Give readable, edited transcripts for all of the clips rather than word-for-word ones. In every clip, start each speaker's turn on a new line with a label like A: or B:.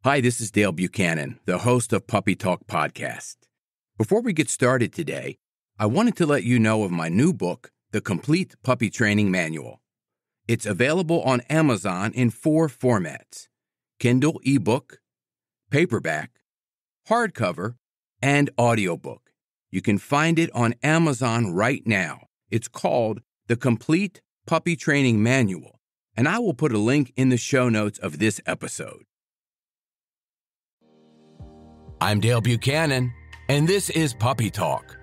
A: Hi, this is Dale Buchanan, the host of Puppy Talk Podcast. Before we get started today, I wanted to let you know of my new book, The Complete Puppy Training Manual. It's available on Amazon in 4 formats: Kindle ebook, paperback, hardcover, and audiobook. You can find it on Amazon right now. It's called The Complete Puppy Training Manual, and I will put a link in the show notes of this episode. I'm Dale Buchanan, and this is Puppy Talk,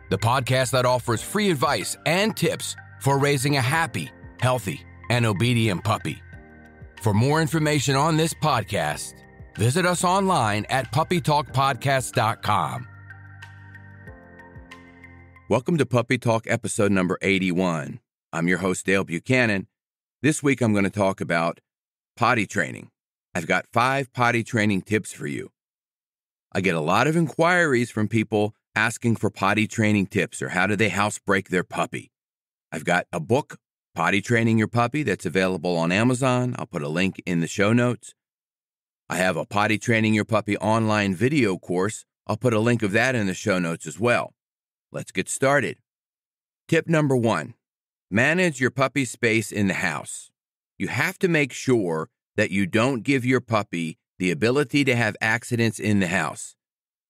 A: the podcast that offers free advice and tips for raising a happy, healthy, and obedient puppy. For more information on this podcast, visit us online at puppytalkpodcast.com. Welcome to Puppy Talk episode number 81. I'm your host, Dale Buchanan. This week I'm going to talk about potty training. I've got 5 potty training tips for you. I get a lot of inquiries from people asking for potty training tips or how do they housebreak their puppy. I've got a book, Potty Training Your Puppy, that's available on Amazon. I'll put a link in the show notes. I have a Potty Training Your Puppy online video course. I'll put a link of that in the show notes as well. Let's get started. Tip number 1, manage your puppy's space in the house. You have to make sure that you don't give your puppy the ability to have accidents in the house,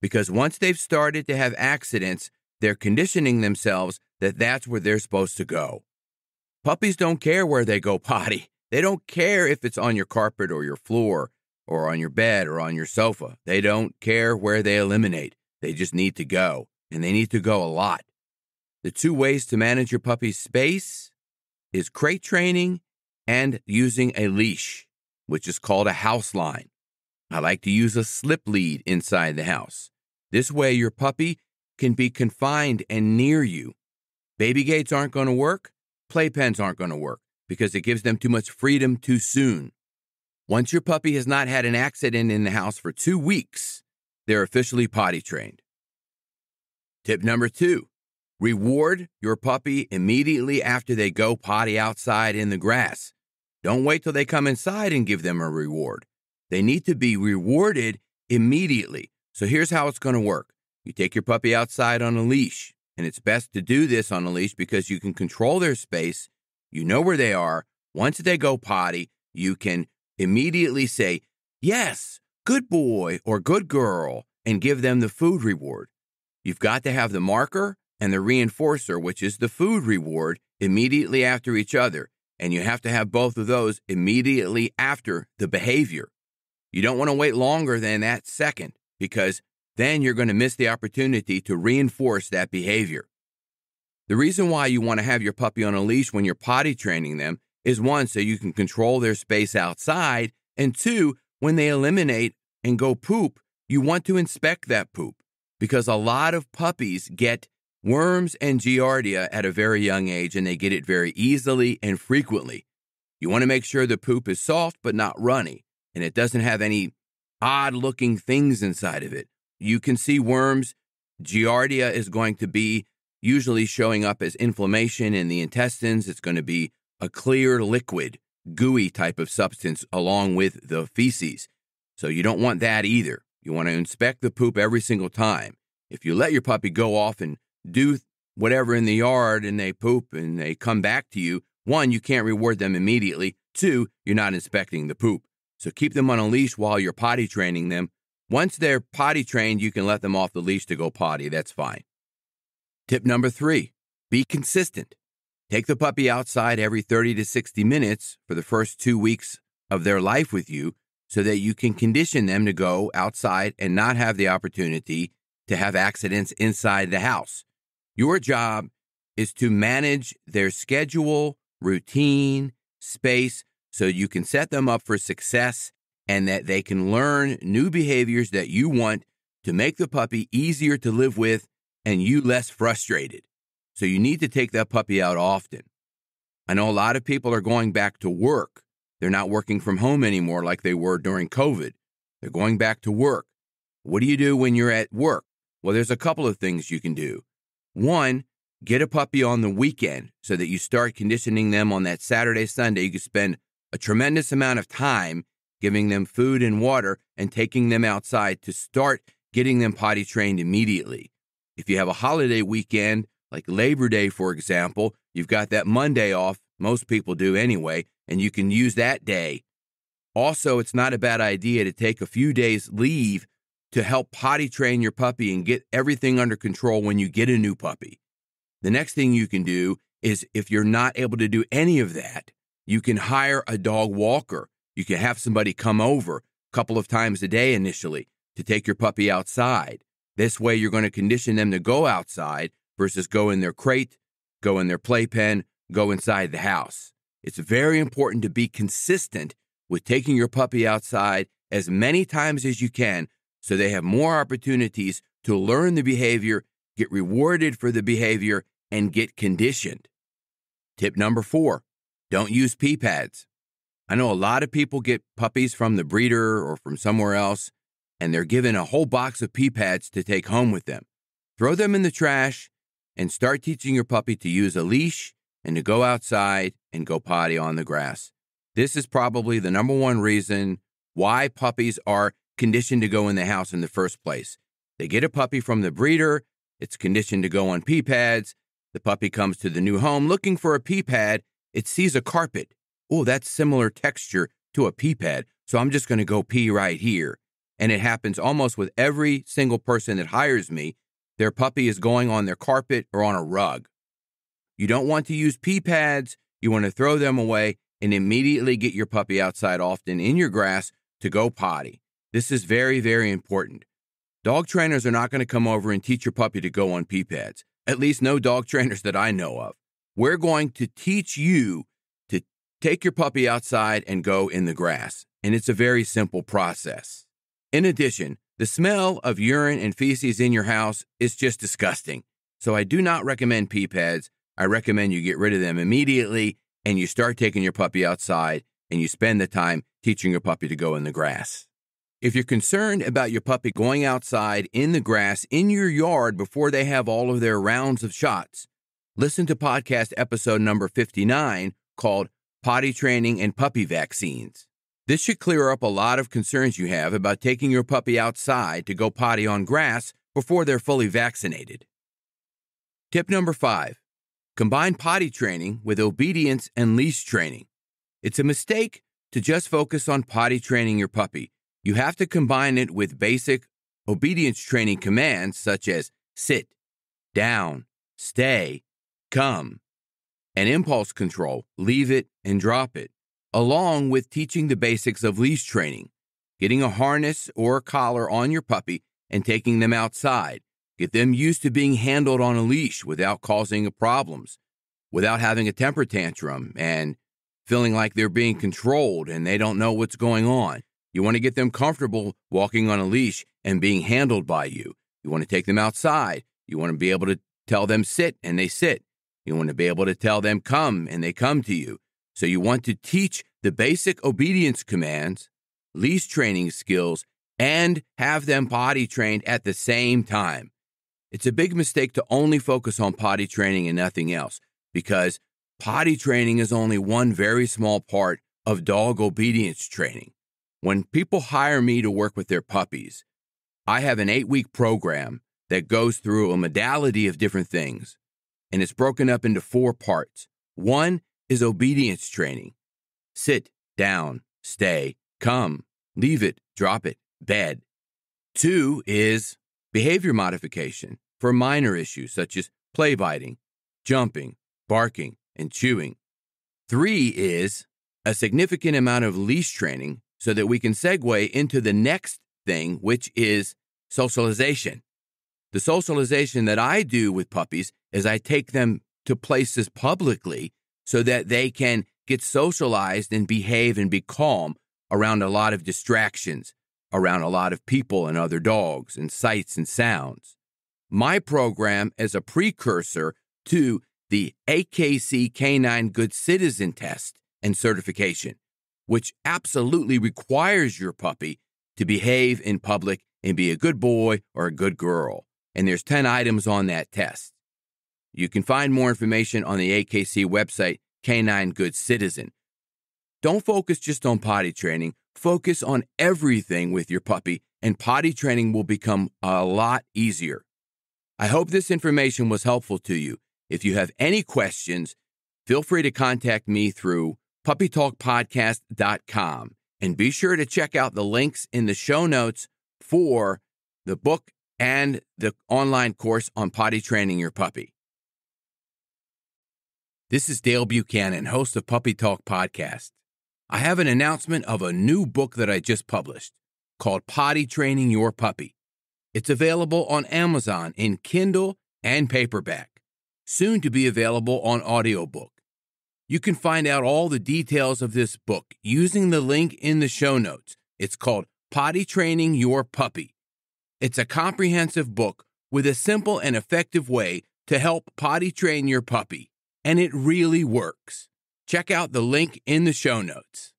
A: because once they've started to have accidents, they're conditioning themselves that that's where they're supposed to go. Puppies don't care where they go potty. They don't care if it's on your carpet or your floor or on your bed or on your sofa. They don't care where they eliminate. They just need to go, and they need to go a lot. The 2 ways to manage your puppy's space is crate training and using a leash, which is called a house line. I like to use a slip lead inside the house. This way your puppy can be confined and near you. Baby gates aren't going to work. Playpens aren't going to work because it gives them too much freedom too soon. Once your puppy has not had an accident in the house for 2 weeks, they're officially potty trained. Tip number 2, reward your puppy immediately after they go potty outside in the grass. Don't wait till they come inside and give them a reward. They need to be rewarded immediately. So here's how it's going to work. You take your puppy outside on a leash, and it's best to do this on a leash because you can control their space. You know where they are. Once they go potty, you can immediately say, yes, good boy or good girl, and give them the food reward. You've got to have the marker and the reinforcer, which is the food reward, immediately after each other. And you have to have both of those immediately after the behavior. You don't want to wait longer than that second because then you're going to miss the opportunity to reinforce that behavior. The reason why you want to have your puppy on a leash when you're potty training them is 1, so you can control their space outside, and 2, when they eliminate and go poop, you want to inspect that poop because a lot of puppies get worms and giardia at a very young age, and they get it very easily and frequently. You want to make sure the poop is soft but not runny, and it doesn't have any odd-looking things inside of it. You can see worms. Giardia is going to be usually showing up as inflammation in the intestines. It's going to be a clear liquid, gooey type of substance along with the feces. So you don't want that either. You want to inspect the poop every single time. If you let your puppy go off and do whatever in the yard and they poop and they come back to you, 1, you can't reward them immediately. 2, you're not inspecting the poop. So keep them on a leash while you're potty training them. Once they're potty trained, you can let them off the leash to go potty. That's fine. Tip number 3, be consistent. Take the puppy outside every 30 to 60 minutes for the first 2 weeks of their life with you so that you can condition them to go outside and not have the opportunity to have accidents inside the house. Your job is to manage their schedule, routine, space, so you can set them up for success and that they can learn new behaviors that you want to make the puppy easier to live with and you less frustrated. So you need to take that puppy out often. I know a lot of people are going back to work. They're not working from home anymore like they were during COVID. They're going back to work. What do you do when you're at work? Well, there's a couple of things you can do. 1, get a puppy on the weekend so that you start conditioning them on that Saturday, Sunday. You can spend a tremendous amount of time giving them food and water, and taking them outside to start getting them potty trained immediately. If you have a holiday weekend, like Labor Day, for example, you've got that Monday off, most people do anyway, and you can use that day. Also, it's not a bad idea to take a few days leave to help potty train your puppy and get everything under control when you get a new puppy. The next thing you can do is, if you're not able to do any of that, you can hire a dog walker. You can have somebody come over a couple of times a day initially to take your puppy outside. This way, you're going to condition them to go outside versus go in their crate, go in their playpen, go inside the house. It's very important to be consistent with taking your puppy outside as many times as you can so they have more opportunities to learn the behavior, get rewarded for the behavior, and get conditioned. Tip number 4, don't use pee pads. I know a lot of people get puppies from the breeder or from somewhere else, and they're given a whole box of pee pads to take home with them. Throw them in the trash and start teaching your puppy to use a leash and to go outside and go potty on the grass. This is probably the number one reason why puppies are conditioned to go in the house in the first place. They get a puppy from the breeder, it's conditioned to go on pee pads. The puppy comes to the new home looking for a pee pad. It sees a carpet. Oh, that's similar texture to a pee pad, so I'm just going to go pee right here. And it happens almost with every single person that hires me. Their puppy is going on their carpet or on a rug. You don't want to use pee pads. You want to throw them away and immediately get your puppy outside, often in your grass, to go potty. This is very, very important. Dog trainers are not going to come over and teach your puppy to go on pee pads. At least no dog trainers that I know of. We're going to teach you to take your puppy outside and go in the grass. And it's a very simple process. In addition, the smell of urine and feces in your house is just disgusting. So I do not recommend pee pads. I recommend you get rid of them immediately and you start taking your puppy outside and you spend the time teaching your puppy to go in the grass. If you're concerned about your puppy going outside in the grass in your yard before they have all of their rounds of shots, listen to podcast episode number 59 called Potty Training and Puppy Vaccines. This should clear up a lot of concerns you have about taking your puppy outside to go potty on grass before they're fully vaccinated. Tip number 5, combine potty training with obedience and leash training. It's a mistake to just focus on potty training your puppy. You have to combine it with basic obedience training commands such as sit, down, stay, come, and impulse control, leave it and drop it, along with teaching the basics of leash training, getting a harness or a collar on your puppy and taking them outside. Get them used to being handled on a leash without causing problems, without having a temper tantrum and feeling like they're being controlled and they don't know what's going on. You want to get them comfortable walking on a leash and being handled by you. You want to take them outside. You want to be able to tell them sit and they sit. You want to be able to tell them come and they come to you. So you want to teach the basic obedience commands, leash training skills, and have them potty trained at the same time. It's a big mistake to only focus on potty training and nothing else, because potty training is only one very small part of dog obedience training. When people hire me to work with their puppies, I have an 8-week program that goes through a modality of different things, and it's broken up into 4 parts. 1 is obedience training. Sit, down, stay, come, leave it, drop it, bed. 2 is behavior modification for minor issues such as play biting, jumping, barking, and chewing. 3 is a significant amount of leash training so that we can segue into the next thing, which is socialization. The socialization that I do with puppies is I take them to places publicly so that they can get socialized and behave and be calm around a lot of distractions, around a lot of people and other dogs and sights and sounds. My program is a precursor to the AKC Canine Good Citizen Test and certification, which absolutely requires your puppy to behave in public and be a good boy or a good girl. And there's 10 items on that test. You can find more information on the AKC website, Canine Good Citizen. Don't focus just on potty training. Focus on everything with your puppy, and potty training will become a lot easier. I hope this information was helpful to you. If you have any questions, feel free to contact me through puppytalkpodcast.com, and be sure to check out the links in the show notes for the book and the online course on potty training your puppy. This is Dale Buchanan, host of Puppy Talk Podcast. I have an announcement of a new book that I just published called Potty Training Your Puppy. It's available on Amazon in Kindle and paperback, soon to be available on audiobook. You can find out all the details of this book using the link in the show notes. It's called Potty Training Your Puppy. It's a comprehensive book with a simple and effective way to help potty train your puppy, and it really works. Check out the link in the show notes.